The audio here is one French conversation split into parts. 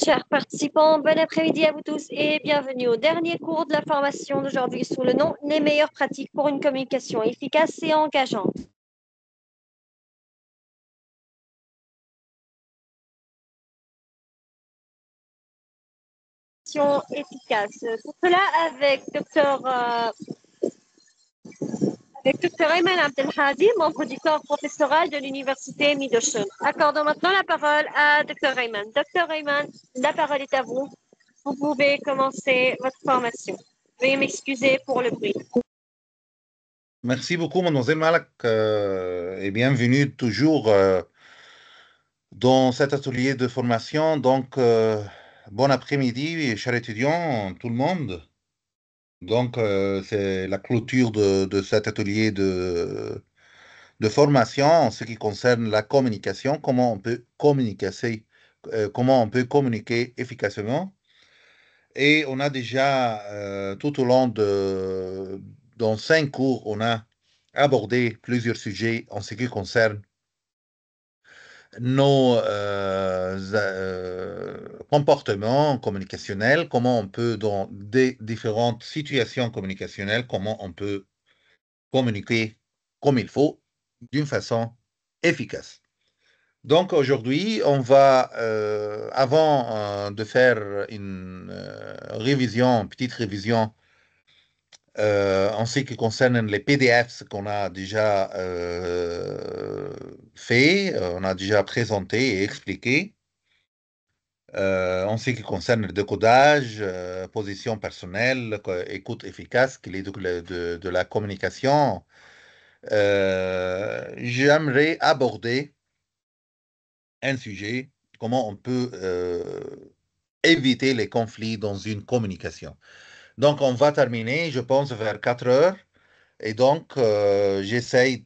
Chers participants, bon après-midi à vous tous et bienvenue au dernier cours de la formation d'aujourd'hui sous le nom Les meilleures pratiques pour une communication efficace et engageante. Efficace. Pour cela, avec Dr Ayman Abdelhadi, membre du corps professoral de l'Université Midoshun. Accordons maintenant la parole à Dr Ayman. Dr Ayman, la parole est à vous. Vous pouvez commencer votre formation. Veuillez m'excuser pour le bruit. Merci beaucoup, mademoiselle Malak, et bienvenue toujours dans cet atelier de formation. Donc, bon après-midi, chers étudiants, tout le monde. Donc, c'est la clôture de cet atelier de formation en ce qui concerne la communication, comment on peut communiquer efficacement. Et on a déjà, tout au long dans 5 cours, on a abordé plusieurs sujets en ce qui concerne nos comportements communicationnels, comment on peut, dans des différentes situations communicationnelles, comment on peut communiquer comme il faut, d'une façon efficace. Donc aujourd'hui, on va, avant de faire une petite révision en ce qui concerne les PDF qu'on a déjà fait, on a déjà présenté et expliqué. En ce qui concerne le décodage, position personnelle, écoute efficace, clé de la communication, j'aimerais aborder un sujet, comment on peut éviter les conflits dans une communication. Donc, on va terminer, je pense, vers 4 heures. Et donc, j'essaye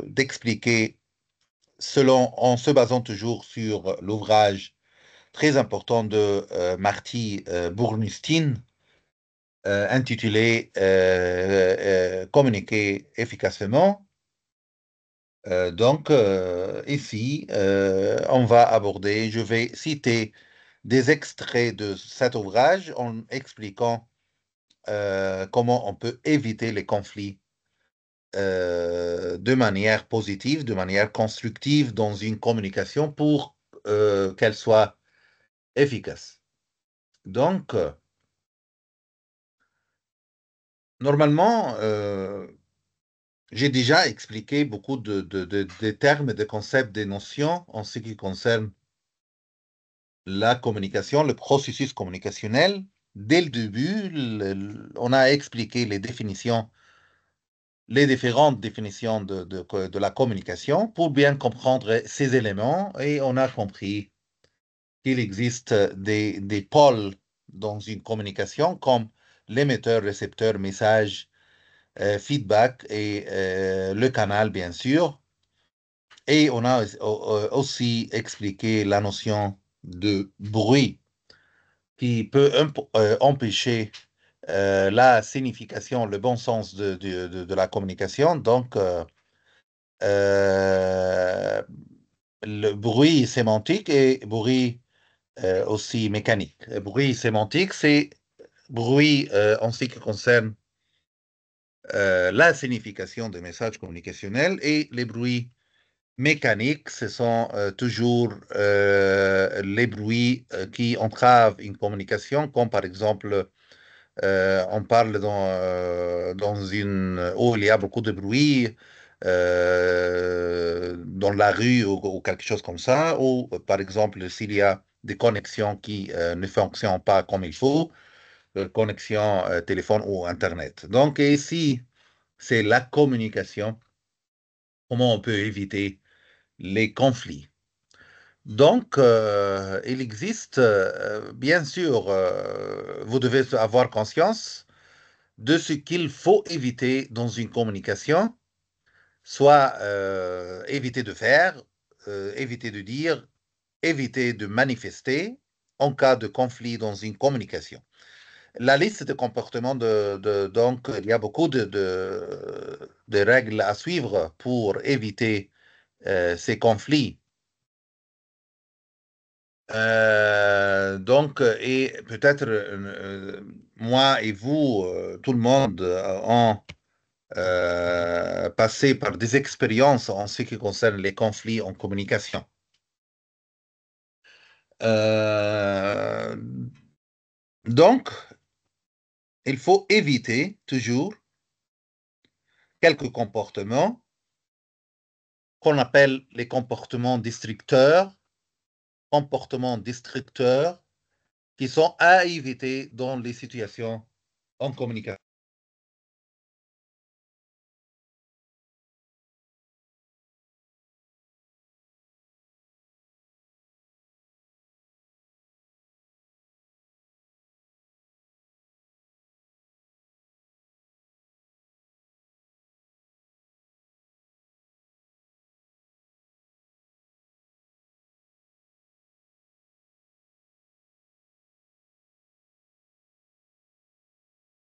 d'expliquer en se basant toujours sur l'ouvrage très important de Marty Bournistin, intitulé Communiquer efficacement. Donc, ici, je vais citer des extraits de cet ouvrage en expliquant comment on peut éviter les conflits de manière positive, de manière constructive dans une communication pour qu'elle soit efficace. Donc, normalement, j'ai déjà expliqué beaucoup de termes, de concepts, de notions en ce qui concerne la communication, le processus communicationnel. Dès le début, on a expliqué les différentes définitions de la communication pour bien comprendre ces éléments et on a compris qu'il existe des pôles dans une communication comme l'émetteur, récepteur, message, feedback et le canal, bien sûr. Et on a aussi expliqué la notion de bruit qui peut empêcher la signification, le bon sens de la communication. Donc, euh, le bruit sémantique et bruit aussi mécanique. Le bruit sémantique, c'est bruit en ce qui concerne la signification des messages communicationnels et les bruits mécaniques, ce sont toujours les bruits qui entravent une communication, comme par exemple, on parle dans une où il y a beaucoup de bruit, dans la rue ou quelque chose comme ça, ou par exemple, s'il y a des connexions qui ne fonctionnent pas comme il faut, connexion téléphone ou Internet. Donc ici, c'est la communication, comment on peut éviter les conflits. Donc, il existe, bien sûr, vous devez avoir conscience de ce qu'il faut éviter dans une communication, soit éviter de faire, éviter de dire, éviter de manifester en cas de conflit dans une communication. La liste de comportements, donc, il y a beaucoup de règles à suivre pour éviter ces conflits. Donc, et peut-être moi et vous, tout le monde, ont passé par des expériences en ce qui concerne les conflits en communication. Euh, donc, il faut éviter toujours quelques comportements qu'on appelle les comportements destructeurs, qui sont à éviter dans les situations en communication.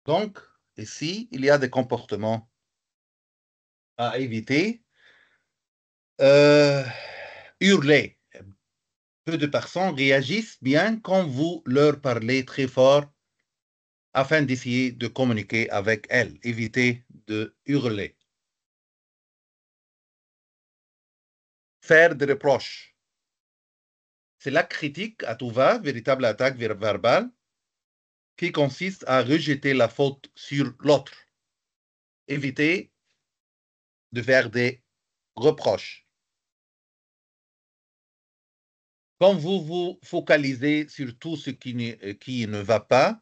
Donc, ici, il y a des comportements à éviter. Euh, Hurler. Peu de personnes réagissent bien quand vous leur parlez très fort afin d'essayer de communiquer avec elles. Évitez de hurler. Faire des reproches. C'est la critique à tout va, véritable attaque verbale, qui consiste à rejeter la faute sur l'autre. Évitez de faire des reproches. Quand vous vous focalisez sur tout ce qui ne va pas,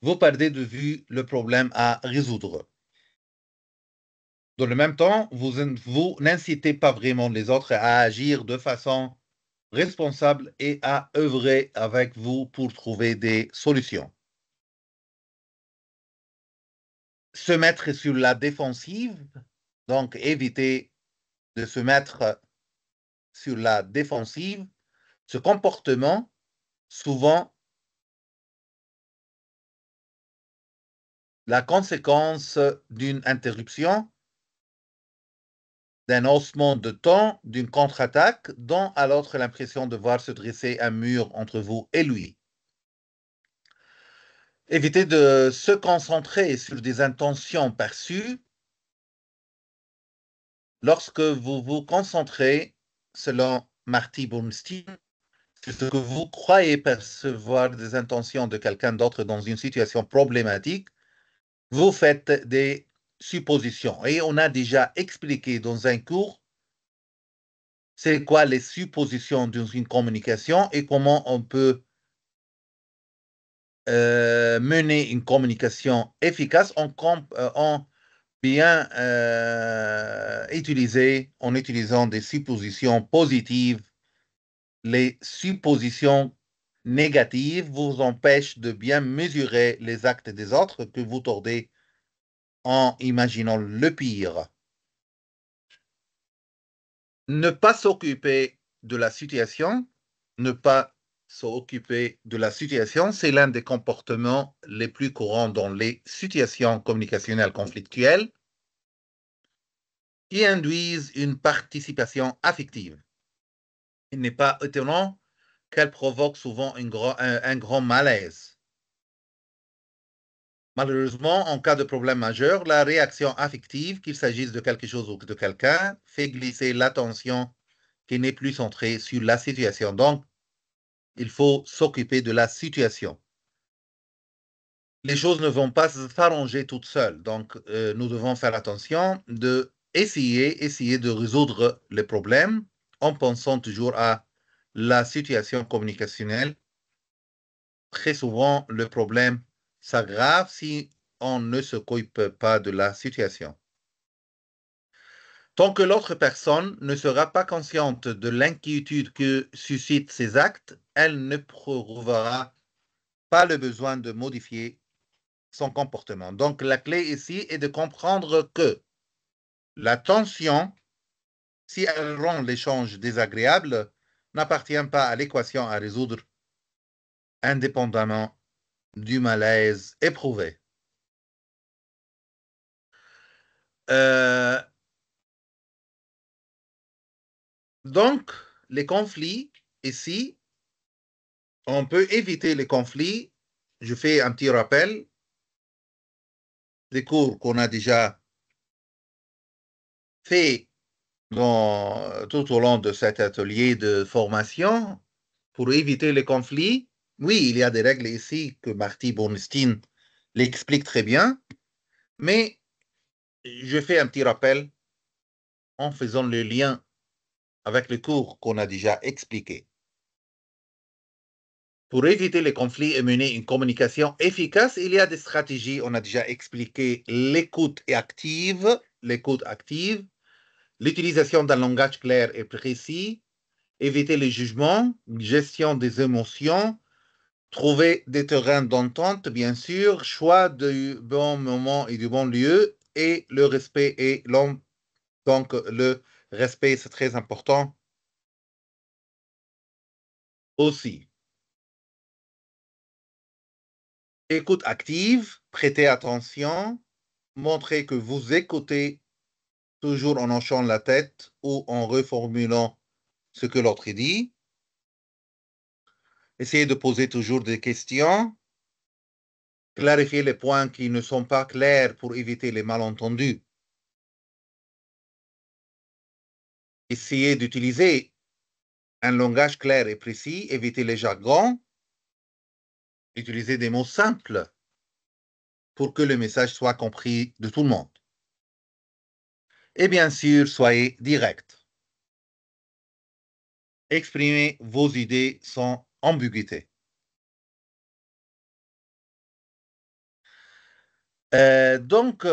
vous perdez de vue le problème à résoudre. Dans le même temps, vous n'incitez pas vraiment les autres à agir de façon responsable et à œuvrer avec vous pour trouver des solutions. Se mettre sur la défensive, donc éviter de se mettre sur la défensive, ce comportement, souvent la conséquence d'une interruption, d'un haussement de ton, d'une contre-attaque, dont à l'autre l'impression de voir se dresser un mur entre vous et lui. Évitez de se concentrer sur des intentions perçues. Lorsque vous vous concentrez, selon Marty Bernstein, sur ce que vous croyez percevoir des intentions de quelqu'un d'autre dans une situation problématique, vous faites des suppositions. Et on a déjà expliqué dans un cours c'est quoi les suppositions dans une communication et comment on peut mener une communication efficace en bien en utilisant des suppositions positives. Les suppositions négatives vous empêchent de bien mesurer les actes des autres que vous tordez en imaginant le pire. Ne pas s'occuper de la situation, ne pas s'occuper de la situation, c'est l'un des comportements les plus courants dans les situations communicationnelles conflictuelles qui induisent une participation affective. Il n'est pas étonnant qu'elle provoque souvent un grand malaise. Malheureusement, en cas de problème majeur, la réaction affective, qu'il s'agisse de quelque chose ou de quelqu'un, fait glisser l'attention qui n'est plus centrée sur la situation. Donc, il faut s'occuper de la situation. Les choses ne vont pas s'arranger toutes seules. Donc, nous devons faire attention de essayer de résoudre les problèmes en pensant toujours à la situation communicationnelle. Très souvent, le problème s'aggrave si on ne s'occupe pas de la situation. Tant que l'autre personne ne sera pas consciente de l'inquiétude que suscitent ces actes, elle ne prouvera pas le besoin de modifier son comportement. Donc, la clé ici est de comprendre que la tension, si elle rend l'échange désagréable, n'appartient pas à l'équation à résoudre indépendamment du malaise éprouvé. Euh, donc, les conflits ici on peut éviter les conflits. Je fais un petit rappel des cours qu'on a déjà fait tout au long de cet atelier de formation pour éviter les conflits. Oui, il y a des règles ici que Marty Bornstein l'explique très bien, mais je fais un petit rappel en faisant le lien avec les cours qu'on a déjà expliqués. Pour éviter les conflits et mener une communication efficace, il y a des stratégies. On a déjà expliqué l'écoute active, l'utilisation d'un langage clair et précis, éviter les jugements, gestion des émotions, trouver des terrains d'entente, bien sûr, choix du bon moment et du bon lieu, et le respect et l'homme. Donc, le respect, c'est très important aussi. Écoute active, prêtez attention, montrez que vous écoutez toujours en hochant la tête ou en reformulant ce que l'autre dit. Essayez de poser toujours des questions. Clarifiez les points qui ne sont pas clairs pour éviter les malentendus. Essayez d'utiliser un langage clair et précis. Évitez les jargons. Utilisez des mots simples pour que le message soit compris de tout le monde. Et bien sûr, soyez direct. Exprimez vos idées sans ambiguïté. Donc,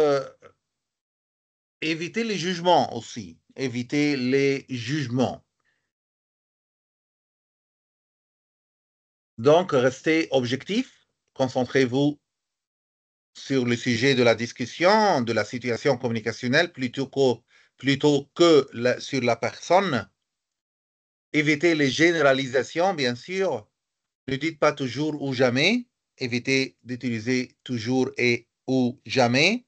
évitez les jugements aussi. Évitez les jugements. Donc, restez objectif. Concentrez-vous sur le sujet de la discussion, de la situation communicationnelle, plutôt que sur la personne. Évitez les généralisations, bien sûr. Ne dites pas toujours ou jamais. Évitez d'utiliser toujours et ou jamais.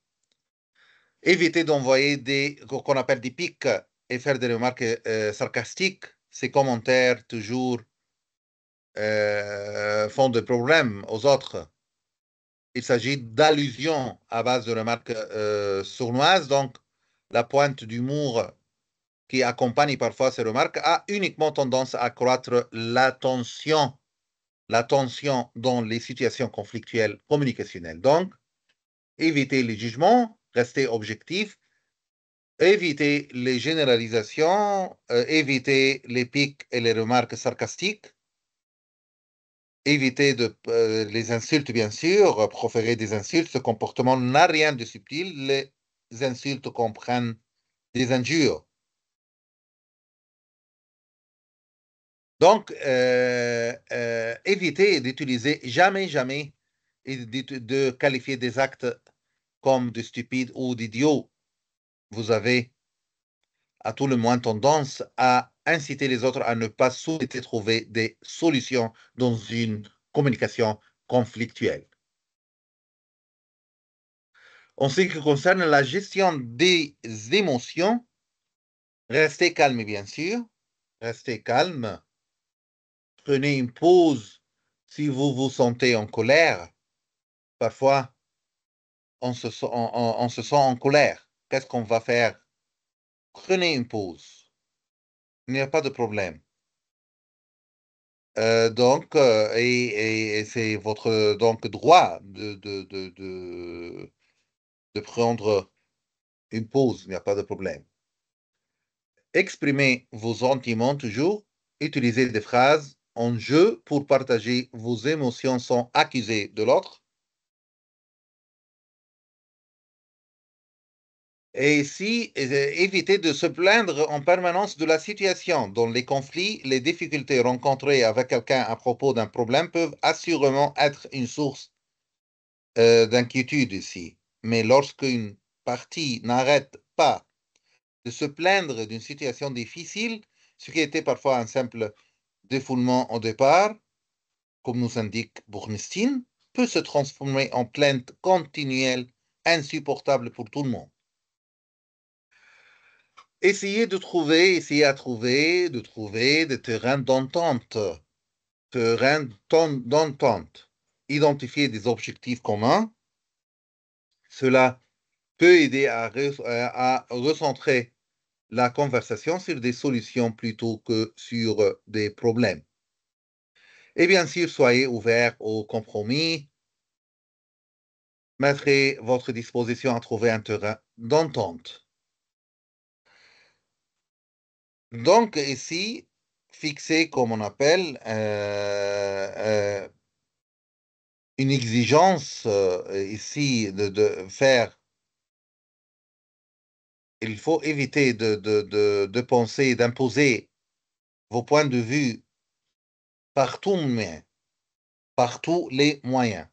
Évitez d'envoyer qu'on appelle des pics et faire des remarques sarcastiques. Ces commentaires toujours font des problèmes aux autres. Il s'agit d'allusions à base de remarques sournoises. Donc, la pointe d'humour qui accompagne parfois ces remarques a uniquement tendance à accroître la tension dans les situations conflictuelles communicationnelles. Donc, évitez les jugements, restez objectif, évitez les généralisations, évitez les pics et les remarques sarcastiques, évitez les insultes, bien sûr, proférer des insultes. Ce comportement n'a rien de subtil. Les insultes comprennent des injures. Donc, évitez d'utiliser jamais et de qualifier des actes comme de stupides ou d'idiots. Vous avez à tout le moins tendance à inciter les autres à ne pas souhaiter trouver des solutions dans une communication conflictuelle. En ce qui concerne la gestion des émotions, restez calme, bien sûr. Restez calme. Prenez une pause si vous vous sentez en colère. Parfois, on se sent en colère. Qu'est-ce qu'on va faire? Prenez une pause. Il n'y a pas de problème. Et c'est votre donc droit de prendre une pause. Il n'y a pas de problème. Exprimez vos sentiments toujours. Utilisez des phrases en jeu pour partager vos émotions sans accuser de l'autre. Et si évitez de se plaindre en permanence de la situation. Dans les conflits, les difficultés rencontrées avec quelqu'un à propos d'un problème peuvent assurément être une source d'inquiétude ici. Mais lorsqu'une partie n'arrête pas de se plaindre d'une situation difficile, ce qui était parfois un simple défoulement au départ, comme nous indique Bournstein, peut se transformer en plainte continuelle insupportable pour tout le monde. Essayez de trouver des terrains d'entente. d'entente, identifier des objectifs communs. Cela peut aider à recentrer la conversation sur des solutions plutôt que sur des problèmes. Et bien sûr, soyez ouverts au compromis. Mettrez votre disposition à trouver un terrain d'entente. Donc, ici, fixer, comme on appelle, une exigence ici de faire. Il faut éviter de penser, d'imposer vos points de vue par tous les moyens.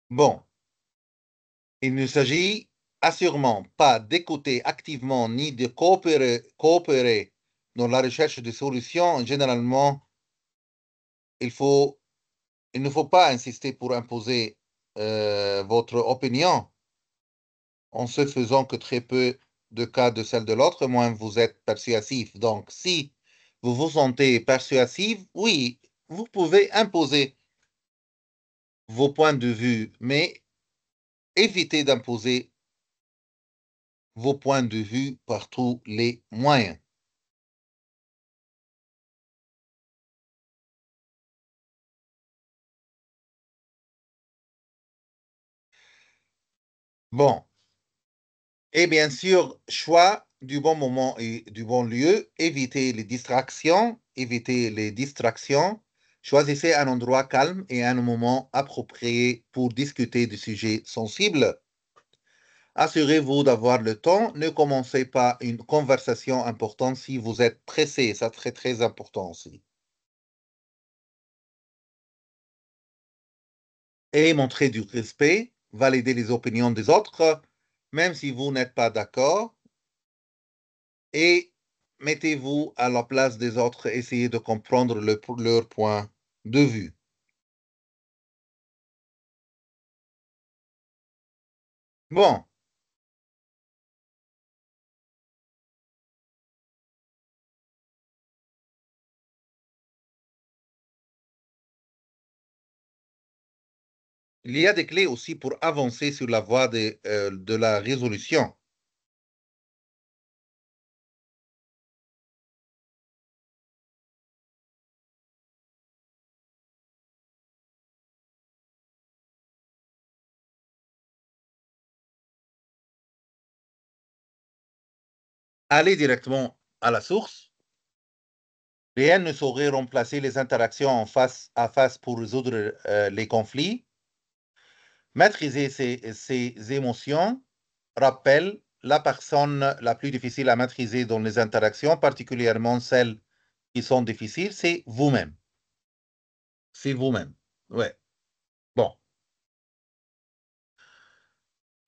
Bon, il ne s'agit assurément pas d'écouter activement ni de coopérer dans la recherche de solutions. Généralement, il ne faut pas insister pour imposer votre opinion en se faisant que très peu de cas de celle de l'autre, moins vous êtes persuasif. Donc, si vous vous sentez persuasif, oui, vous pouvez imposer vos points de vue, mais évitez d'imposer vos points de vue par tous les moyens. Bon, et bien sûr, choix du bon moment et du bon lieu, évitez les distractions, choisissez un endroit calme et un moment approprié pour discuter de sujets sensibles. Assurez-vous d'avoir le temps, ne commencez pas une conversation importante si vous êtes pressé, c'est très très important aussi. Et montrez du respect, validez les opinions des autres, même si vous n'êtes pas d'accord, et mettez-vous à la place des autres, essayez de comprendre leur point de vue. Bon, il y a des clés aussi pour avancer sur la voie de la résolution. Allez directement à la source. Rien ne saurait remplacer les interactions en face à face pour résoudre les conflits. Maîtriser ses émotions rappelle la personne la plus difficile à maîtriser dans les interactions, particulièrement celles qui sont difficiles, c'est vous-même. C'est vous-même. Ouais. Bon.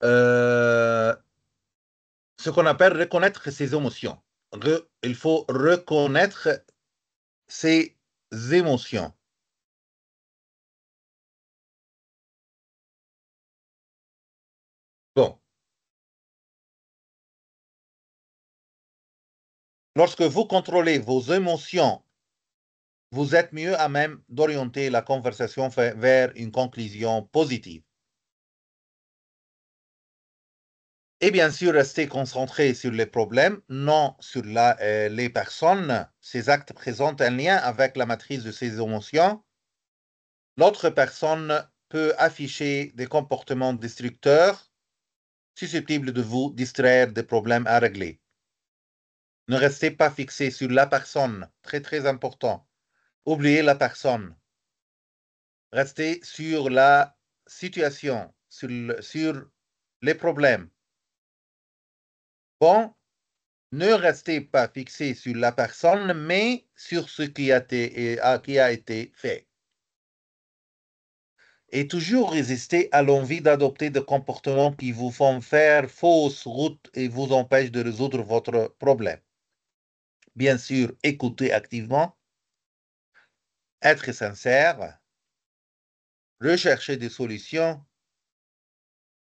Euh, Ce qu'on appelle reconnaître ses émotions. Il faut reconnaître ses émotions. Bon. Lorsque vous contrôlez vos émotions, vous êtes mieux à même d'orienter la conversation vers une conclusion positive. Et bien sûr, rester concentré sur les problèmes, non sur les personnes. Ces actes présentent un lien avec la maîtrise de ses émotions. L'autre personne peut afficher des comportements destructeurs susceptibles de vous distraire des problèmes à régler. Ne restez pas fixé sur la personne, très très important. Oubliez la personne. Restez sur la situation, sur les problèmes. Bon, ne restez pas fixé sur la personne, mais sur ce qui a été fait. Et toujours résister à l'envie d'adopter des comportements qui vous font faire fausse route et vous empêchent de résoudre votre problème. Bien sûr, écoutez activement, être sincère, rechercher des solutions,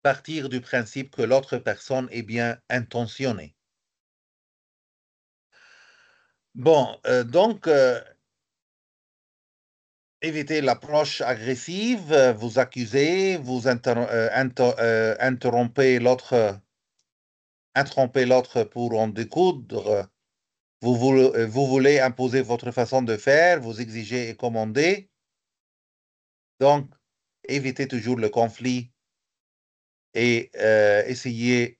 partir du principe que l'autre personne est bien intentionnée. Bon, donc, évitez l'approche agressive, vous accusez, vous interrompez l'autre pour en découdre, vous voulez imposer votre façon de faire, vous exigez et commandez. Donc, évitez toujours le conflit et essayez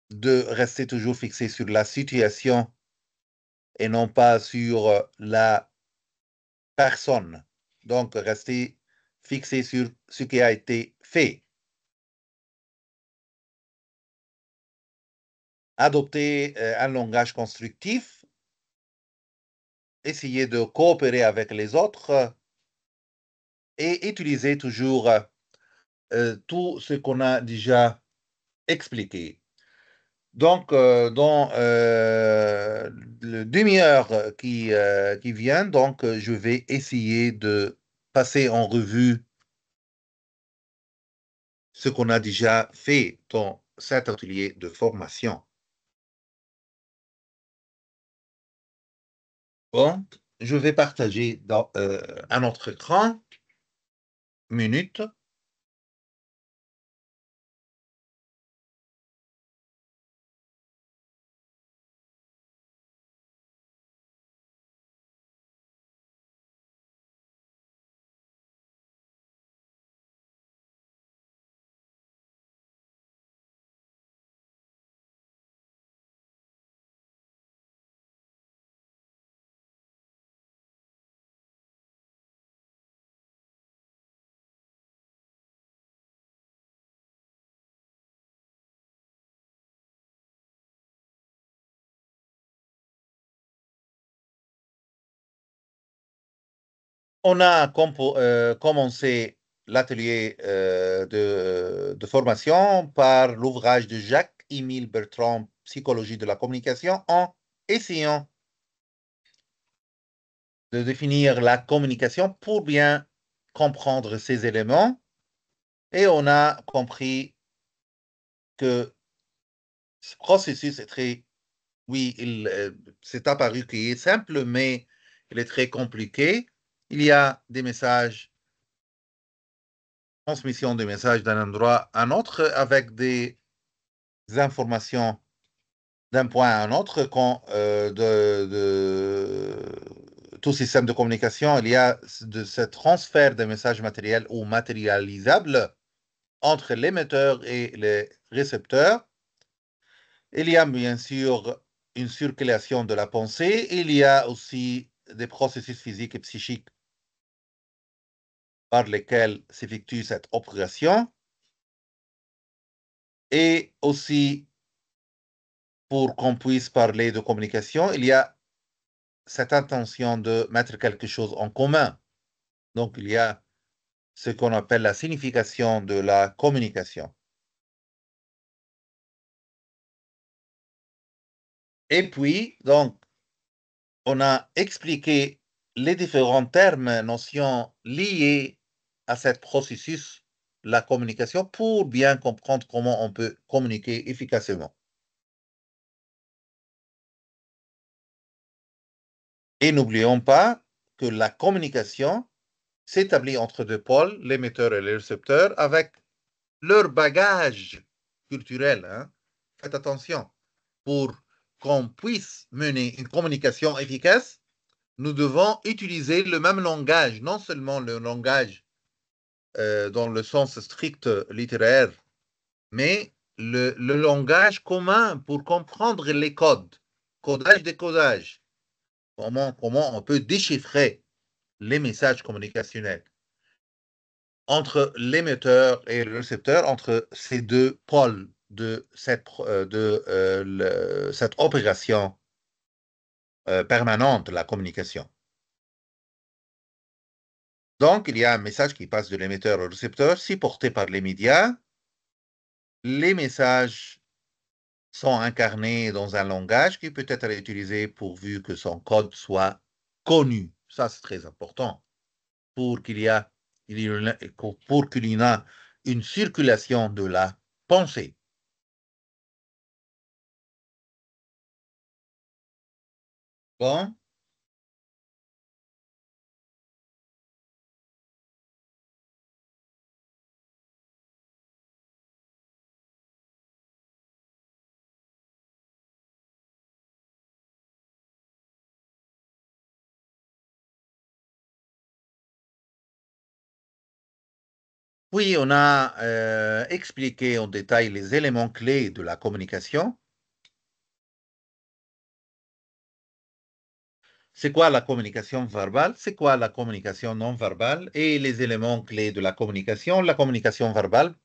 de rester toujours fixé sur la situation et non pas sur la personne. Donc, restez fixé sur ce qui a été fait. Adoptez un langage constructif. Essayez de coopérer avec les autres et utilisez toujours tout ce qu'on a déjà expliqué. Donc, dans le demi-heure qui vient, donc, je vais essayer de passer en revue ce qu'on a déjà fait dans cet atelier de formation. Bon, je vais partager dans un autre écran, minute. On a commencé l'atelier de formation par l'ouvrage de Jacques-Émile Bertrand, Psychologie de la communication, en essayant de définir la communication pour bien comprendre ces éléments. Et on a compris que ce processus est très, oui, c'est apparu qu'il est simple, mais il est très compliqué. Il y a des messages, transmission des messages d'un endroit à un autre avec des informations d'un point à un autre. Quand tout système de communication, il y a de ce transfert de messages matériels ou matérialisables entre l'émetteur et les récepteurs. Il y a bien sûr une circulation de la pensée. Il y a aussi des processus physiques et psychiques par lesquels s'effectue cette opération. Et aussi, pour qu'on puisse parler de communication, il y a cette intention de mettre quelque chose en commun. Donc, il y a ce qu'on appelle la signification de la communication. Et puis, donc, on a expliqué les différents termes, notions liées à ce processus, la communication, pour bien comprendre comment on peut communiquer efficacement. Et n'oublions pas que la communication s'établit entre deux pôles, l'émetteur et le récepteur, avec leur bagage culturel. Hein. Faites attention. Pour qu'on puisse mener une communication efficace, nous devons utiliser le même langage, non seulement le langage dans le sens strict littéraire, mais le langage commun pour comprendre les codes, codage, décodage, comment on peut déchiffrer les messages communicationnels entre l'émetteur et le récepteur, entre ces deux pôles de cette opération permanente, la communication. Donc, il y a un message qui passe de l'émetteur au récepteur. Si porté par les médias, les messages sont incarnés dans un langage qui peut être utilisé pourvu que son code soit connu. Ça, c'est très important pour qu'il y a, pour qu'il y ait une circulation de la pensée. Bon. Oui, on a expliqué en détail les éléments clés de la communication. C'est quoi la communication verbale? C'est quoi la communication non verbale? Et les éléments clés de la communication verbale,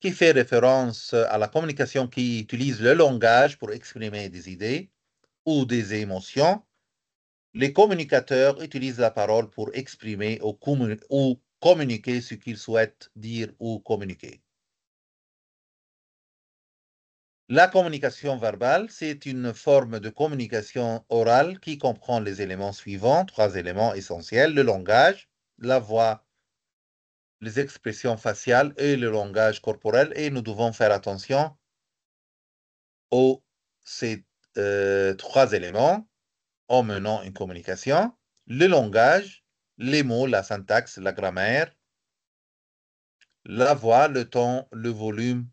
qui fait référence à la communication qui utilise le langage pour exprimer des idées ou des émotions. Les communicateurs utilisent la parole pour exprimer ou communiquer ce qu'ils souhaitent dire ou communiquer. La communication verbale, c'est une forme de communication orale qui comprend les éléments suivants, trois éléments essentiels, le langage, la voix, les expressions faciales et le langage corporel. Et nous devons faire attention aux ces trois éléments en menant une communication, le langage, les mots, la syntaxe, la grammaire, la voix, le ton, le volume,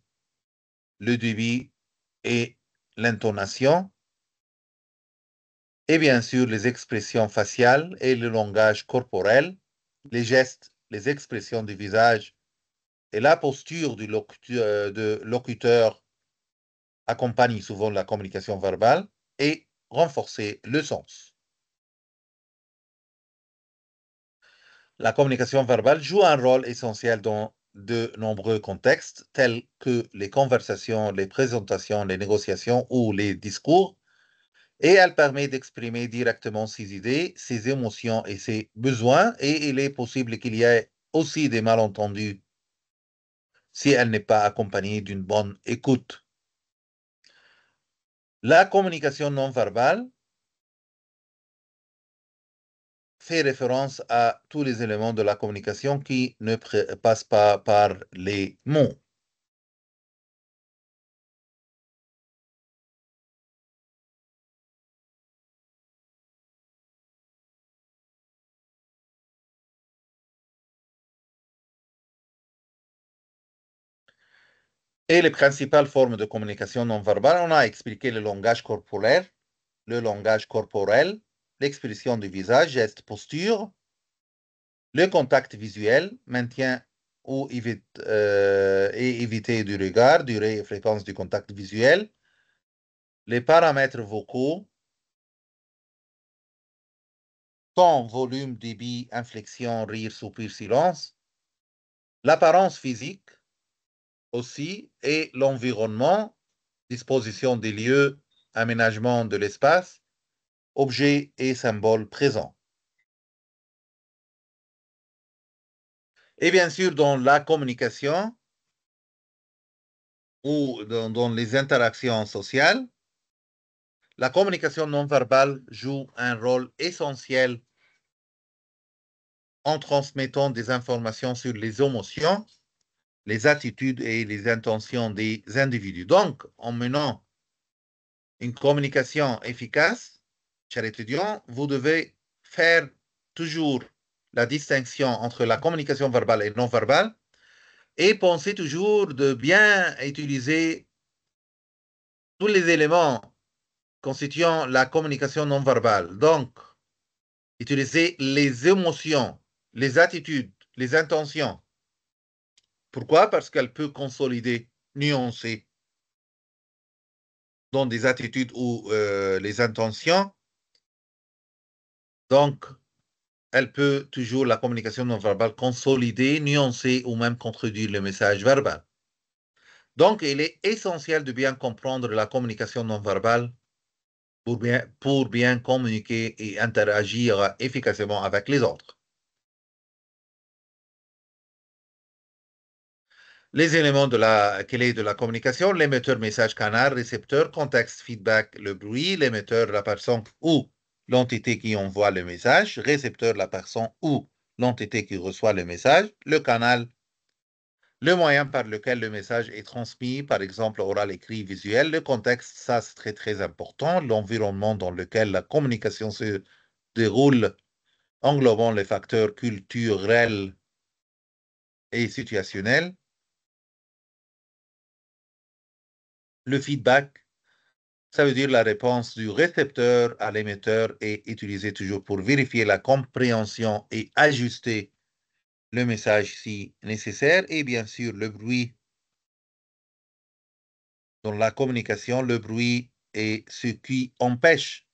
le débit et l'intonation, et bien sûr les expressions faciales et le langage corporel, les gestes, les expressions du visage et la posture du locuteur accompagnent souvent la communication verbale et renforcer le sens. La communication verbale joue un rôle essentiel dans de nombreux contextes, tels que les conversations, les présentations, les négociations ou les discours, et elle permet d'exprimer directement ses idées, ses émotions et ses besoins, et il est possible qu'il y ait aussi des malentendus si elle n'est pas accompagnée d'une bonne écoute. La communication non verbale fait référence à tous les éléments de la communication qui ne passent pas par les mots. Et les principales formes de communication non verbale, on a expliqué le langage corporel, l'expression du visage, geste, posture, le contact visuel, maintien ou et éviter du regard, durée et fréquence du contact visuel, les paramètres vocaux, ton, volume, débit, inflexion, rire, soupir, silence, l'apparence physique aussi et l'environnement, disposition des lieux, aménagement de l'espace, objets et symboles présents. Et bien sûr, dans la communication ou dans les interactions sociales, la communication non verbale joue un rôle essentiel en transmettant des informations sur les émotions, les attitudes et les intentions des individus. Donc, en menant une communication efficace, chers étudiants, vous devez faire toujours la distinction entre la communication verbale et non verbale et pensez toujours de bien utiliser tous les éléments constituant la communication non verbale. Donc, utilisez les émotions, les attitudes, les intentions. Pourquoi? Parce qu'elle peut consolider, nuancer dans des attitudes ou les intentions. Donc, elle peut toujours, la communication non verbale, consolider, nuancer ou même contredire le message verbal. Donc, il est essentiel de bien comprendre la communication non verbale pour bien communiquer et interagir efficacement avec les autres. Les éléments de la clé de la communication, l'émetteur, message, canal, récepteur, contexte, feedback, le bruit, l'émetteur, la personne ou l'entité qui envoie le message, récepteur, la personne ou l'entité qui reçoit le message, le canal, le moyen par lequel le message est transmis, par exemple oral, écrit, visuel, le contexte, ça c'est très très important, l'environnement dans lequel la communication se déroule, englobant les facteurs culturels et situationnels, le feedback, ça veut dire la réponse du récepteur à l'émetteur est utilisée toujours pour vérifier la compréhension et ajuster le message si nécessaire, et bien sûr le bruit. Dans la communication, le bruit est ce qui empêche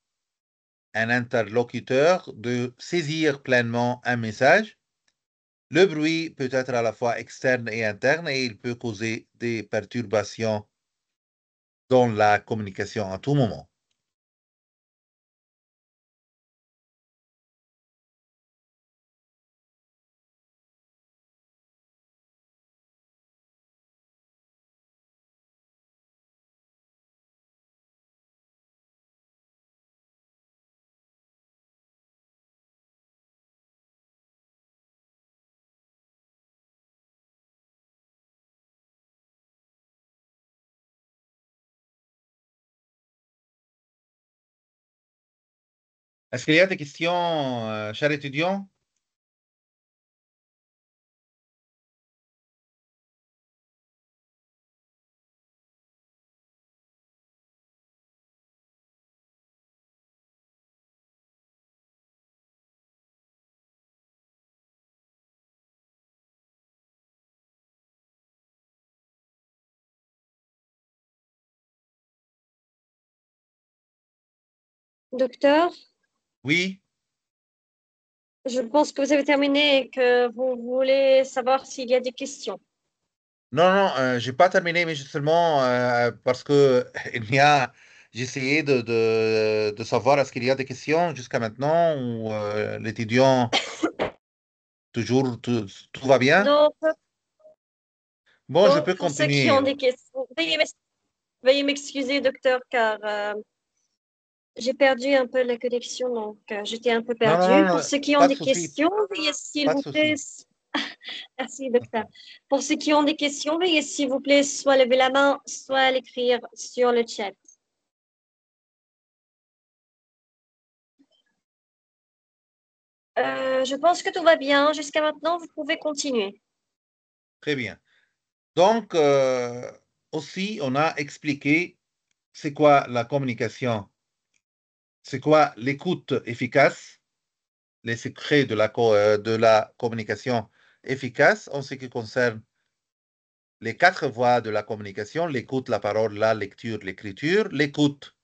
un interlocuteur de saisir pleinement un message. Le bruit peut être à la fois externe et interne et il peut causer des perturbations dans la communication à tout moment. Est-ce qu'il y a des questions, chers étudiants? Docteur, Oui? je pense que vous avez terminé et que vous voulez savoir s'il y a des questions. Non, non, j'ai pas terminé, mais seulement parce que il y a, j'ai essayé de savoir est-ce qu'il y a des questions jusqu'à maintenant ou l'étudiant toujours tout va bien? Donc, Bon, je donc, peux pour ceux qui ont continuer. des questions, veuillez m'excuser, docteur, car j'ai perdu un peu la connexion, donc j'étais un peu Non, non, non, perdue. Pour non, ceux qui ont pas de des souci, questions, veuillez s'il pas de vous plaît. souci. Merci, docteur. Pour ceux qui ont des questions, veuillez s'il vous plaît soit lever la main, soit l'écrire sur le chat. Je pense que tout va bien. Jusqu'à maintenant, vous pouvez continuer. Très bien. Donc, aussi, on a expliqué c'est quoi la communication, c'est quoi l'écoute efficace, les secrets de la communication efficace en ce qui concerne les quatre voies de la communication, l'écoute, la parole, la lecture, l'écriture. L'écoute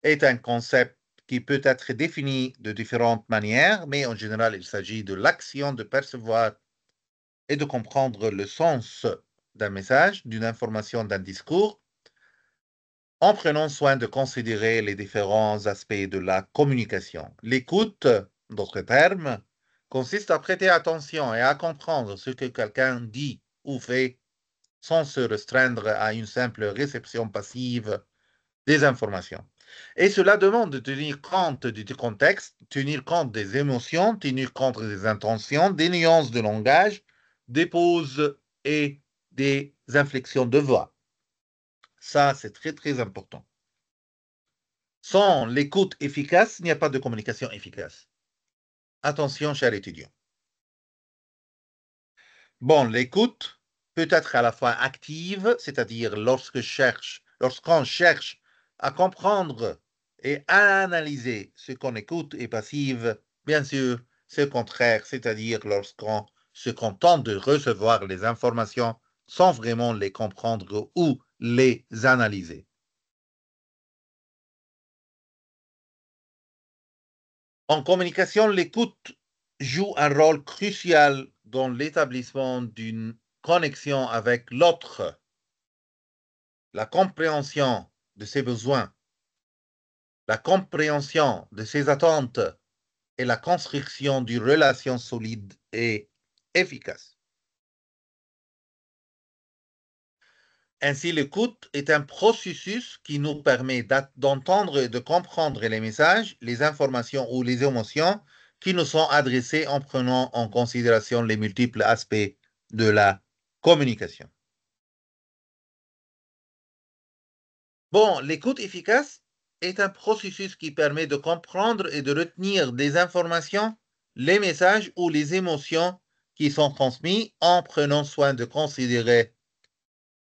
est un concept qui peut être défini de différentes manières, mais en général, il s'agit de l'action de percevoir et de comprendre le sens d'un message, d'une information, d'un discours, en prenant soin de considérer les différents aspects de la communication. L'écoute, d'autres termes, consiste à prêter attention et à comprendre ce que quelqu'un dit ou fait sans se restreindre à une simple réception passive des informations. Et cela demande de tenir compte du contexte, tenir compte des émotions, tenir compte des intentions, des nuances de langage, des pauses et des inflexions de voix. Ça, c'est très, très important. Sans l'écoute efficace, il n'y a pas de communication efficace. Attention, chers étudiants. Bon, l'écoute peut être à la fois active, c'est-à-dire lorsqu'on cherche à comprendre et à analyser ce qu'on écoute, et passive, bien sûr, c'est le contraire, c'est-à-dire lorsqu'on se contente de recevoir les informations sans vraiment les comprendre ou les analyser. En communication, l'écoute joue un rôle crucial dans l'établissement d'une connexion avec l'autre, la compréhension de ses besoins, la compréhension de ses attentes et la construction d'une relation solide et efficace. Ainsi, l'écoute est un processus qui nous permet d'entendre et de comprendre les messages, les informations ou les émotions qui nous sont adressées en prenant en considération les multiples aspects de la communication. Bon, l'écoute efficace est un processus qui permet de comprendre et de retenir des informations, les messages ou les émotions qui sont transmis en prenant soin de considérer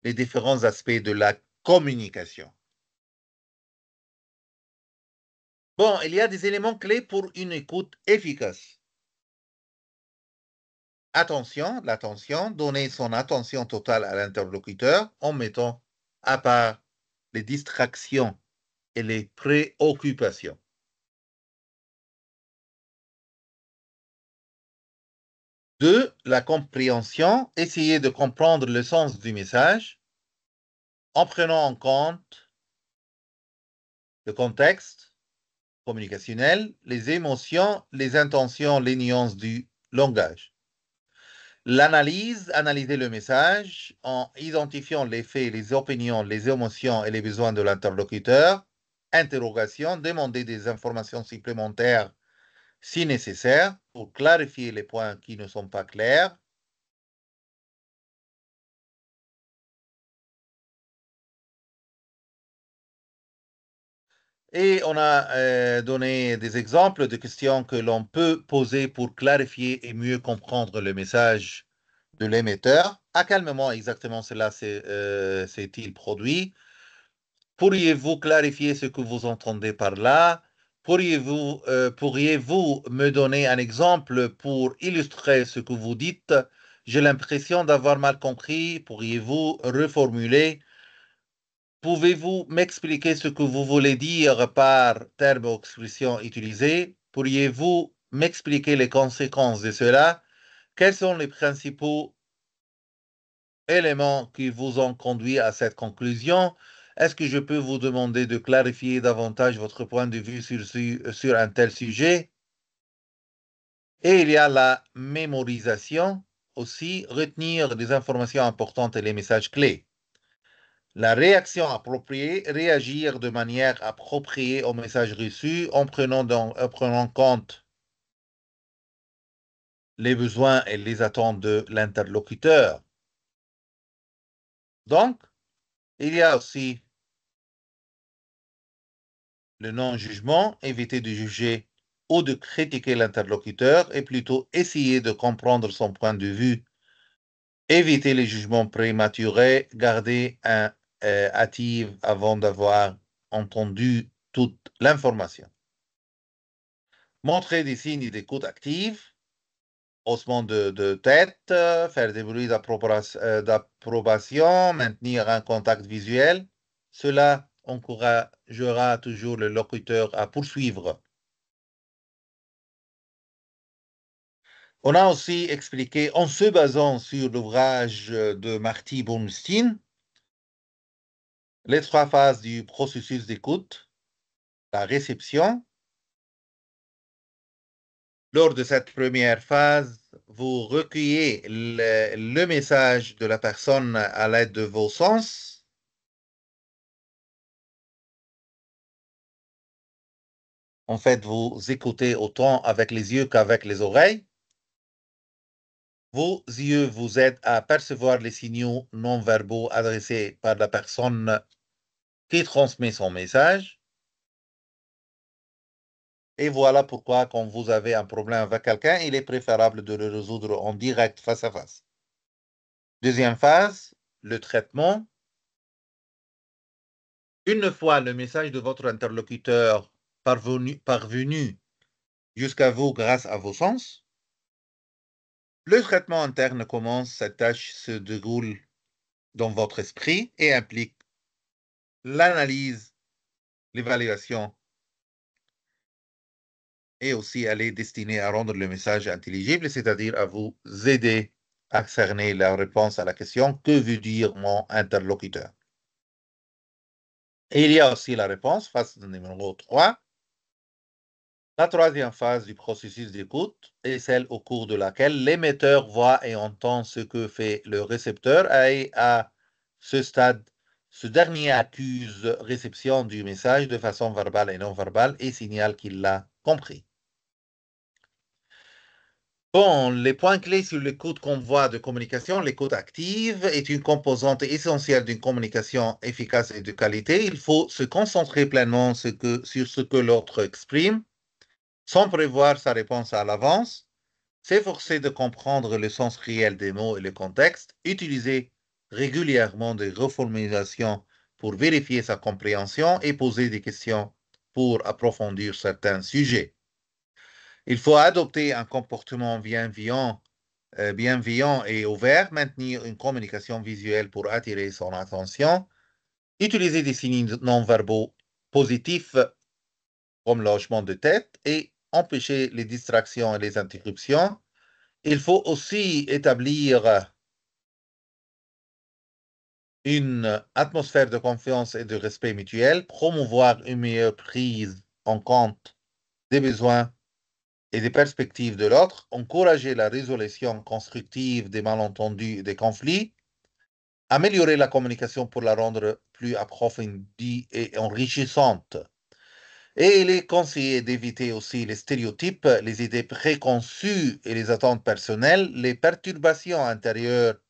les différents aspects de la communication. Bon, il y a des éléments clés pour une écoute efficace. Attention, l'attention, donner son attention totale à l'interlocuteur en mettant à part les distractions et les préoccupations. Deux, la compréhension, essayer de comprendre le sens du message en prenant en compte le contexte communicationnel, les émotions, les intentions, les nuances du langage. L'analyse, analyser le message en identifiant les faits, les opinions, les émotions et les besoins de l'interlocuteur. Interrogation, demander des informations supplémentaires si nécessaire pour clarifier les points qui ne sont pas clairs. Et on a donné des exemples de questions que l'on peut poser pour clarifier et mieux comprendre le message de l'émetteur. À quel moment exactement cela s'est-il produit? Pourriez-vous clarifier ce que vous entendez par là? Pourriez-vous me donner un exemple pour illustrer ce que vous dites? J'ai l'impression d'avoir mal compris. Pourriez-vous reformuler? Pouvez-vous m'expliquer ce que vous voulez dire par terme ou expression utilisée? Pourriez-vous m'expliquer les conséquences de cela? Quels sont les principaux éléments qui vous ont conduit à cette conclusion? Est-ce que je peux vous demander de clarifier davantage votre point de vue sur un tel sujet? Et il y a la mémorisation aussi, retenir des informations importantes et les messages clés. La réaction appropriée, réagir de manière appropriée au message reçu en prenant compte les besoins et les attentes de l'interlocuteur. Donc, il y a aussi le non-jugement, éviter de juger ou de critiquer l'interlocuteur et plutôt essayer de comprendre son point de vue, éviter les jugements prématurés, garder un hâtive avant d'avoir entendu toute l'information. Montrer des signes d'écoute active, haussement de tête, faire des bruits d'approbation, maintenir un contact visuel. Cela encouragera toujours le locuteur à poursuivre. On a aussi expliqué, en se basant sur l'ouvrage de Marty Bernstein, les trois phases du processus d'écoute, la réception. Lors de cette première phase, vous recueillez le message de la personne à l'aide de vos sens. En fait, vous écoutez autant avec les yeux qu'avec les oreilles. Vos yeux vous aident à percevoir les signaux non-verbaux adressés par la personne qui transmet son message. Et voilà pourquoi, quand vous avez un problème avec quelqu'un, il est préférable de le résoudre en direct, face à face. Deuxième phase, le traitement. Une fois le message de votre interlocuteur parvenu jusqu'à vous grâce à vos sens, le traitement interne commence. Cette tâche se déroule dans votre esprit et implique l'analyse, l'évaluation, et aussi elle est destinée à rendre le message intelligible, c'est-à-dire à vous aider à cerner la réponse à la question « Que veut dire mon interlocuteur ?» Et il y a aussi la réponse, phase numéro 3. La troisième phase du processus d'écoute est celle au cours de laquelle l'émetteur voit et entend ce que fait le récepteur, et à ce stade, ce dernier accuse réception du message de façon verbale et non verbale et signale qu'il l'a compris. Bon, les points clés sur l'écoute convoi de communication, l'écoute active est une composante essentielle d'une communication efficace et de qualité. Il faut se concentrer pleinement sur ce que l'autre exprime, sans prévoir sa réponse à l'avance, s'efforcer de comprendre le sens réel des mots et le contexte, utiliser régulièrement des reformulations pour vérifier sa compréhension et poser des questions pour approfondir certains sujets. Il faut adopter un comportement bienveillant et ouvert, maintenir une communication visuelle pour attirer son attention, utiliser des signes non-verbaux positifs comme l'hochement de tête et empêcher les distractions et les interruptions. Il faut aussi établir une atmosphère de confiance et de respect mutuel, promouvoir une meilleure prise en compte des besoins et des perspectives de l'autre, encourager la résolution constructive des malentendus et des conflits, améliorer la communication pour la rendre plus approfondie et enrichissante. Et il est conseillé d'éviter aussi les stéréotypes, les idées préconçues et les attentes personnelles, les perturbations intérieures,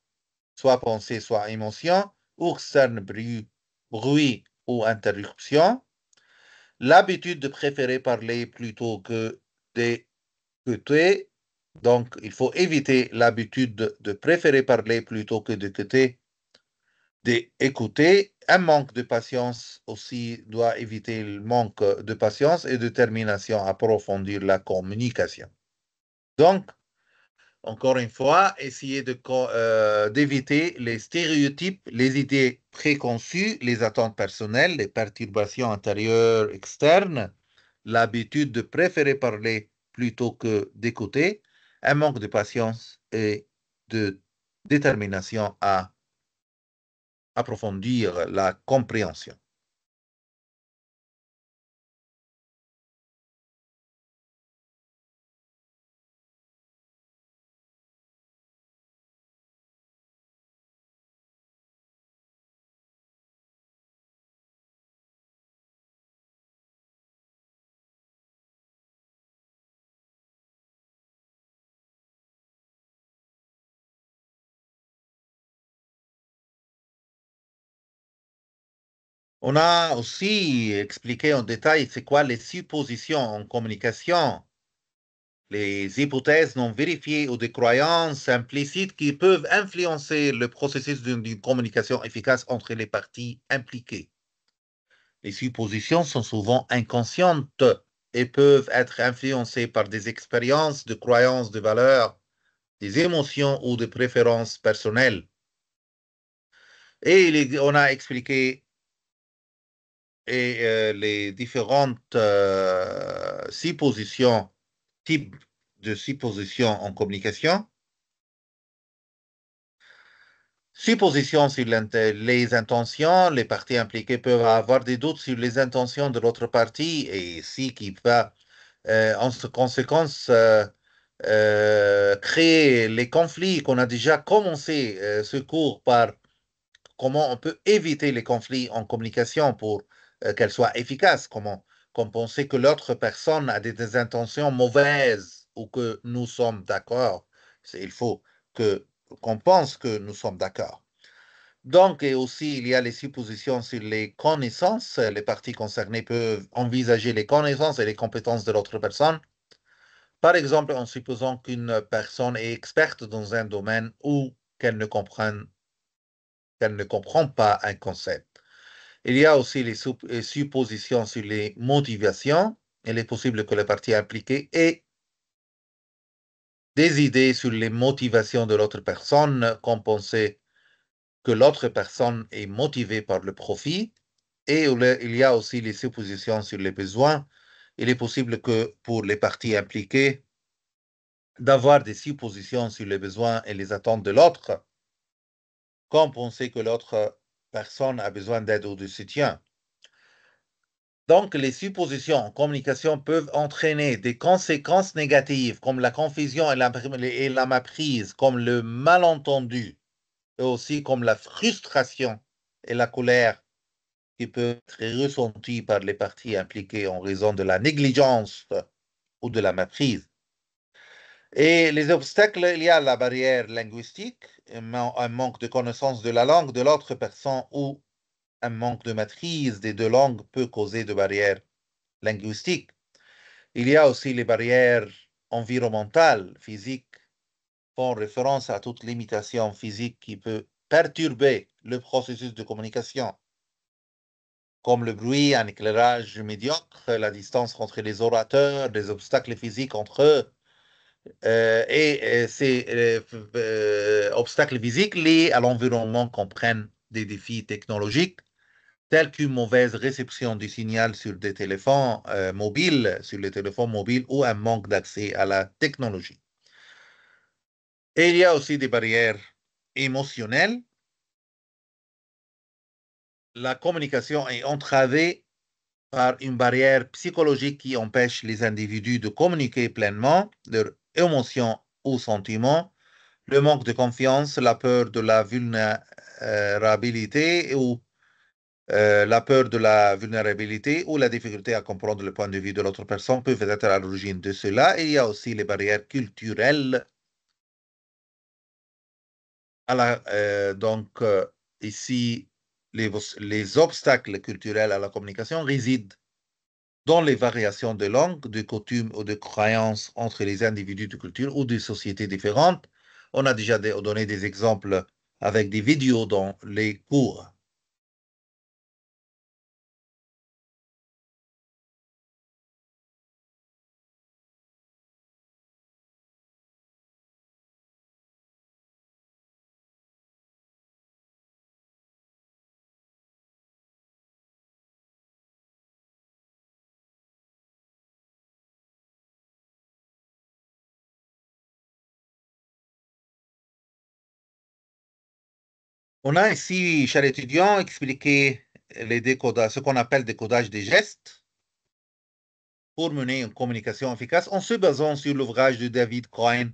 soit pensées, soit émotions, ou externes, bruit ou interruption, l'habitude de préférer parler plutôt que d'écouter. Donc, il faut éviter l'habitude de préférer parler plutôt que d'écouter. Un manque de patience aussi doit éviter le manque de patience et de détermination à approfondir la communication. Donc, encore une fois, essayer d'éviter les stéréotypes, les idées préconçues, les attentes personnelles, les perturbations intérieures, externes, l'habitude de préférer parler plutôt que d'écouter, un manque de patience et de détermination à approfondir la compréhension. On a aussi expliqué en détail c'est quoi les suppositions en communication, les hypothèses non vérifiées ou des croyances implicites qui peuvent influencer le processus d'une communication efficace entre les parties impliquées. Les suppositions sont souvent inconscientes et peuvent être influencées par des expériences, de croyances, de valeurs, des émotions ou des préférences personnelles. Et on a expliqué les différentes suppositions, types de suppositions en communication. Suppositions sur les intentions, les parties impliquées peuvent avoir des doutes sur les intentions de l'autre partie et si qui va en conséquence créer les conflits qu'on a déjà commencé ce cours par comment on peut éviter les conflits en communication pour qu'elles soient efficaces, comme penser que l'autre personne a des intentions mauvaises ou que nous sommes d'accord. Il faut qu'on pense que nous sommes d'accord. Donc, et aussi, il y a les suppositions sur les connaissances. Les parties concernées peuvent envisager les connaissances et les compétences de l'autre personne. Par exemple, en supposant qu'une personne est experte dans un domaine ou qu'elle ne comprend pas un concept. Il y a aussi les suppositions sur les motivations. Il est possible que les parties impliquées aient des idées sur les motivations de l'autre personne, comme penser que l'autre personne est motivée par le profit. Et il y a aussi les suppositions sur les besoins. Il est possible que pour les parties impliquées, d'avoir des suppositions sur les besoins et les attentes de l'autre, comme penser que l'autre personne a besoin d'aide ou de soutien. Donc, les suppositions en communication peuvent entraîner des conséquences négatives comme la confusion et la méprise, comme le malentendu, et aussi comme la frustration et la colère qui peuvent être ressenties par les parties impliquées en raison de la négligence ou de la méprise. Et les obstacles, il y a la barrière linguistique, un manque de connaissance de la langue de l'autre personne ou un manque de maîtrise des deux langues peut causer de barrières linguistiques. Il y a aussi les barrières environnementales, physiques, font référence à toute limitation physique qui peut perturber le processus de communication, comme le bruit, un éclairage médiocre, la distance entre les orateurs, des obstacles physiques entre eux. Et ces obstacles physiques liés à l'environnement comprennent des défis technologiques tels qu'une mauvaise réception du signal sur des téléphones mobiles, sur les téléphones mobiles ou un manque d'accès à la technologie. Et il y a aussi des barrières émotionnelles. La communication est entravée par une barrière psychologique qui empêche les individus de communiquer pleinement leurs émotions ou sentiments, le manque de confiance, la peur de la vulnérabilité ou la difficulté à comprendre le point de vue de l'autre personne peuvent être à l'origine de cela. Et il y a aussi les barrières culturelles. Donc, ici, les obstacles culturels à la communication résident dans les variations de langue, de coutumes ou de croyances entre les individus de culture ou de sociétés différentes. On a déjà donné des exemples avec des vidéos dans les cours. On a ici, cher étudiant, expliqué ce qu'on appelle décodage des gestes pour mener une communication efficace en se basant sur l'ouvrage de David Cohen,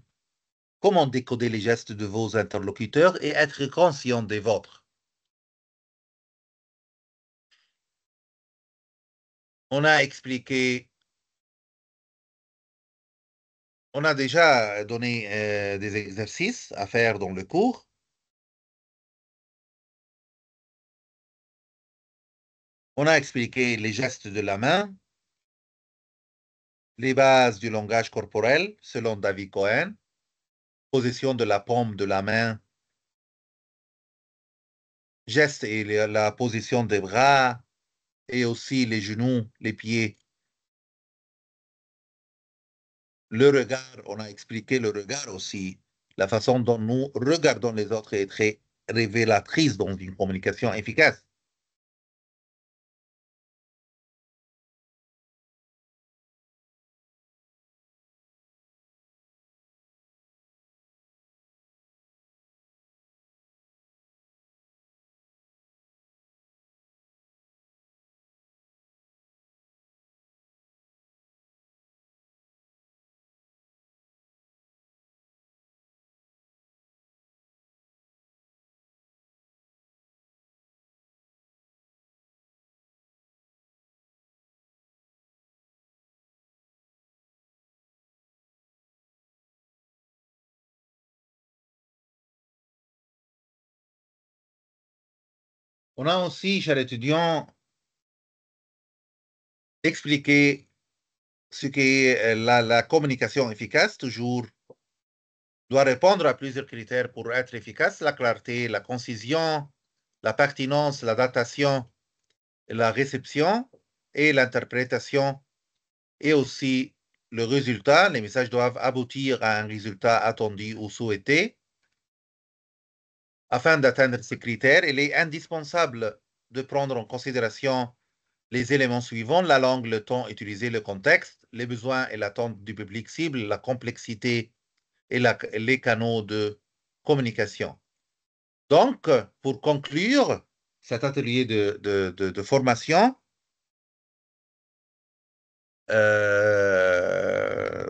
Comment décoder les gestes de vos interlocuteurs et être conscient des vôtres. On a expliqué, on a déjà donné des exercices à faire dans le cours. On a expliqué les gestes de la main, les bases du langage corporel selon David Cohen, position de la paume de la main, gestes et la position des bras et aussi les genoux, les pieds. Le regard, on a expliqué le regard aussi. La façon dont nous regardons les autres est très révélatrice dans une communication efficace. On a aussi, chers étudiants, expliqué ce qu'est la communication efficace, toujours doit répondre à plusieurs critères pour être efficace, la clarté, la concision, la pertinence, la datation, la réception et l'interprétation, et aussi le résultat. Les messages doivent aboutir à un résultat attendu ou souhaité. Afin d'atteindre ces critères, il est indispensable de prendre en considération les éléments suivants, la langue, le temps utilisé, le contexte, les besoins et l'attente du public cible, la complexité et les canaux de communication. Donc, pour conclure cet atelier de formation, euh,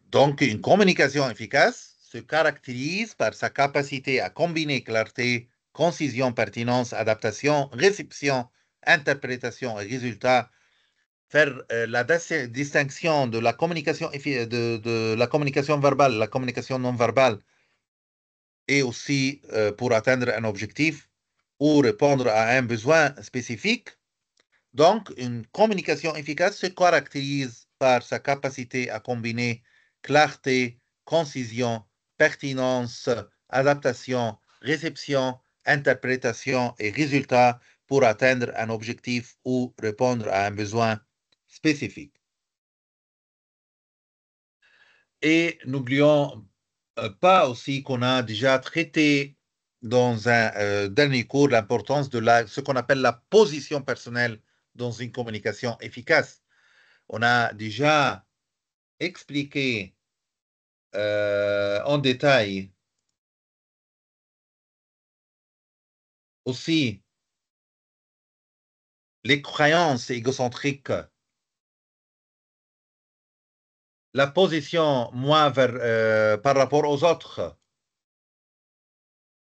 donc une communication efficace se caractérise par sa capacité à combiner clarté, concision, pertinence, adaptation, réception, interprétation et résultat faire la distinction de la communication, de la communication verbale, la communication non verbale, et aussi pour atteindre un objectif ou répondre à un besoin spécifique. Donc, une communication efficace se caractérise par sa capacité à combiner clarté, concision, pertinence, adaptation, réception, interprétation et résultat pour atteindre un objectif ou répondre à un besoin spécifique. Et n'oublions pas aussi qu'on a déjà traité dans un dernier cours l'importance de ce qu'on appelle la position personnelle dans une communication efficace. On a déjà expliqué en détail aussi les croyances égocentriques, la position moi par rapport aux autres.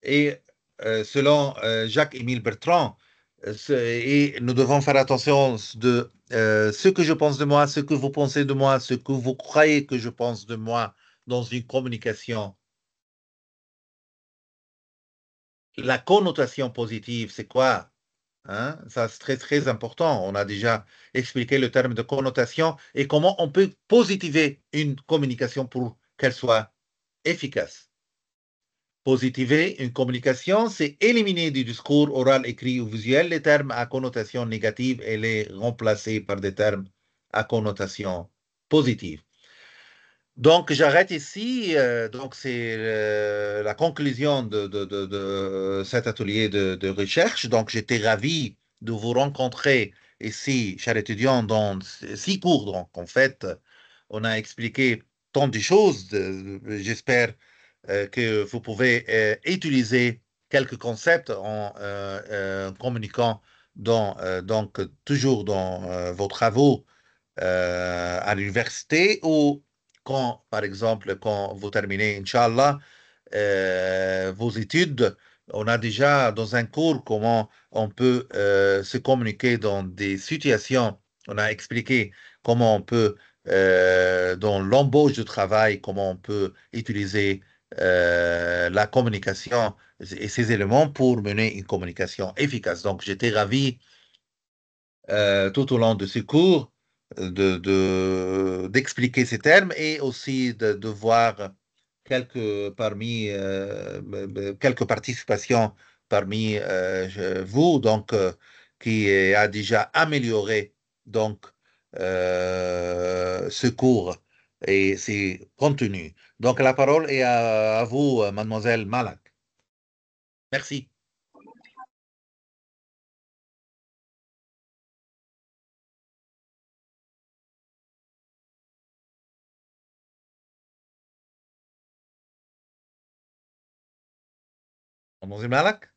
Et selon Jacques-Émile Bertrand, et nous devons faire attention de ce que je pense de moi, ce que vous pensez de moi, ce que vous croyez que je pense de moi dans une communication. La connotation positive, c'est quoi? Hein? Ça, c'est très, très important. On a déjà expliqué le terme de connotation et comment on peut positiver une communication pour qu'elle soit efficace. Positiver une communication, c'est éliminer du discours oral, écrit ou visuel les termes à connotation négative et les remplacer par des termes à connotation positive. Donc, j'arrête ici. Donc, c'est la conclusion de cet atelier de recherche. Donc, j'étais ravi de vous rencontrer ici, chers étudiants, dans 6 cours. Donc, en fait, on a expliqué tant de choses. J'espère que vous pouvez utiliser quelques concepts en communiquant donc toujours dans vos travaux à l'université ou quand, par exemple, quand vous terminez, Inch'Allah, vos études. On a déjà dans un cours comment on peut se communiquer dans des situations. On a expliqué comment on peut, dans l'embauche de travail, comment on peut utiliser la communication et ces éléments pour mener une communication efficace. Donc, j'étais ravi tout au long de ce cours d'expliquer ces termes et aussi de voir quelques participations parmi vous, donc qui a déjà amélioré donc ce cours et ses contenus. Donc la parole est à vous, mademoiselle Malak. Merci. Mademoiselle Malak?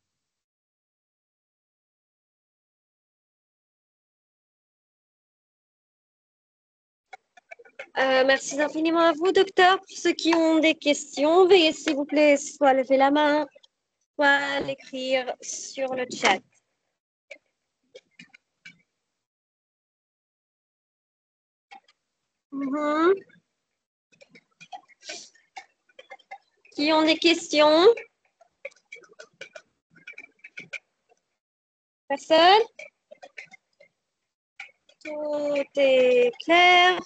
Merci infiniment à vous, docteur. Pour ceux qui ont des questions, veuillez s'il vous plaît soit lever la main, soit l'écrire sur le chat. Mhm. Qui ont des questions? Personne? Tout est clair.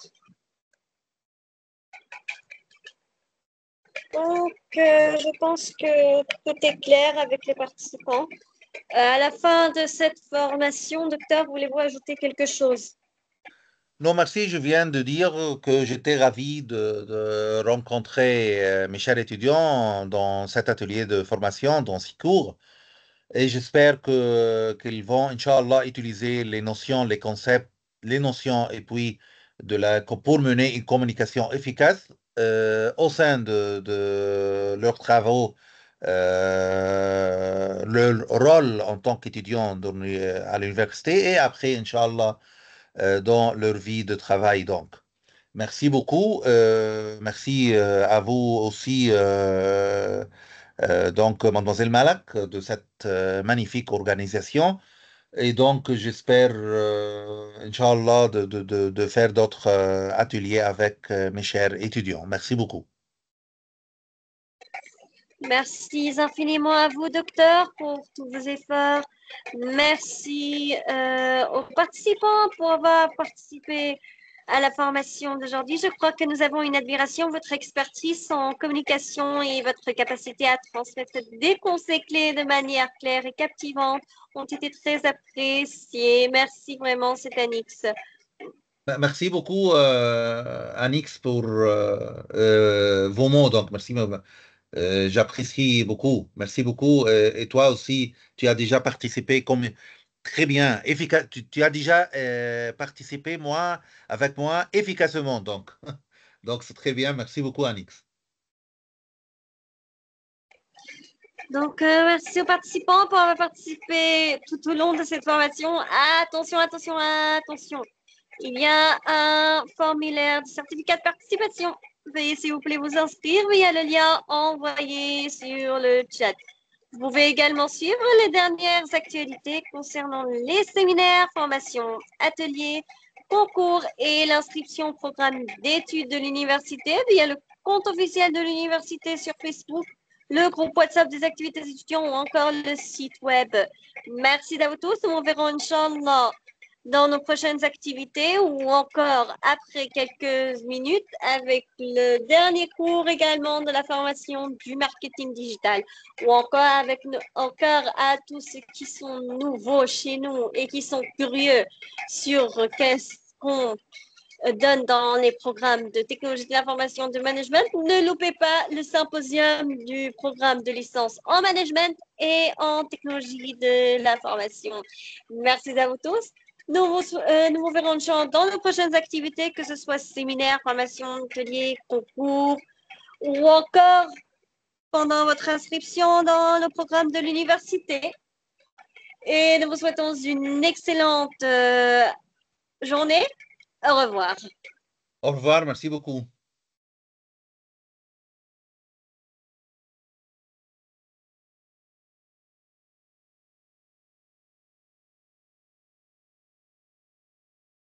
Donc, je pense que tout est clair avec les participants. À la fin de cette formation, docteur, voulez-vous ajouter quelque chose? Non, merci. Je viens de dire que j'étais ravi de rencontrer mes chers étudiants dans cet atelier de formation, dans 6 cours. Et j'espère qu'ils vont, Inch'Allah, utiliser les notions, les concepts, les notions, et puis pour mener une communication efficace au sein de leurs travaux, leur rôle en tant qu'étudiant à l'université et après, Inch'Allah, dans leur vie de travail. Donc, merci beaucoup. Merci à vous aussi, donc, Mademoiselle Malak, de cette magnifique organisation. Et donc, j'espère, Inch'Allah, de faire d'autres ateliers avec mes chers étudiants. Merci beaucoup. Merci infiniment à vous, docteur, pour tous vos efforts. Merci aux participants pour avoir participé à la formation d'aujourd'hui. Je crois que nous avons une admiration. Votre expertise en communication et votre capacité à transmettre des conseils clés de manière claire et captivante ont été très appréciés. Merci vraiment, c'est Anix. Merci beaucoup, Anix, pour vos mots. Donc, merci. J'apprécie beaucoup. Merci beaucoup. Et toi aussi, tu as déjà participé comme très bien, efficace. Tu as déjà participé avec moi efficacement. Donc, donc c'est très bien. Merci beaucoup, Anix. Donc, merci aux participants pour avoir participé tout au long de cette formation. Attention, attention, attention. Il y a un formulaire de certificat de participation. Veuillez, s'il vous plaît, vous inscrire via le lien envoyé sur le chat. Vous pouvez également suivre les dernières actualités concernant les séminaires, formations, ateliers, concours et l'inscription au programme d'études de l'université via le compte officiel de l'université sur Facebook, le groupe WhatsApp des activités étudiants ou encore le site web. Merci à vous tous. Nous verrons, Inch'Allah, dans nos prochaines activités ou encore après quelques minutes avec le dernier cours également de la formation du marketing digital ou encore à tous ceux qui sont nouveaux chez nous et qui sont curieux sur qu'est-ce qu'on donne dans les programmes de technologie de l'information de management. Ne loupez pas le symposium du programme de licence en management et en technologie de l'information. Merci à vous tous. Nous vous verrons dans nos prochaines activités, que ce soit séminaires, formations, ateliers, concours ou encore pendant votre inscription dans le programme de l'université. Et nous vous souhaitons une excellente journée. Au revoir. Au revoir. Merci beaucoup.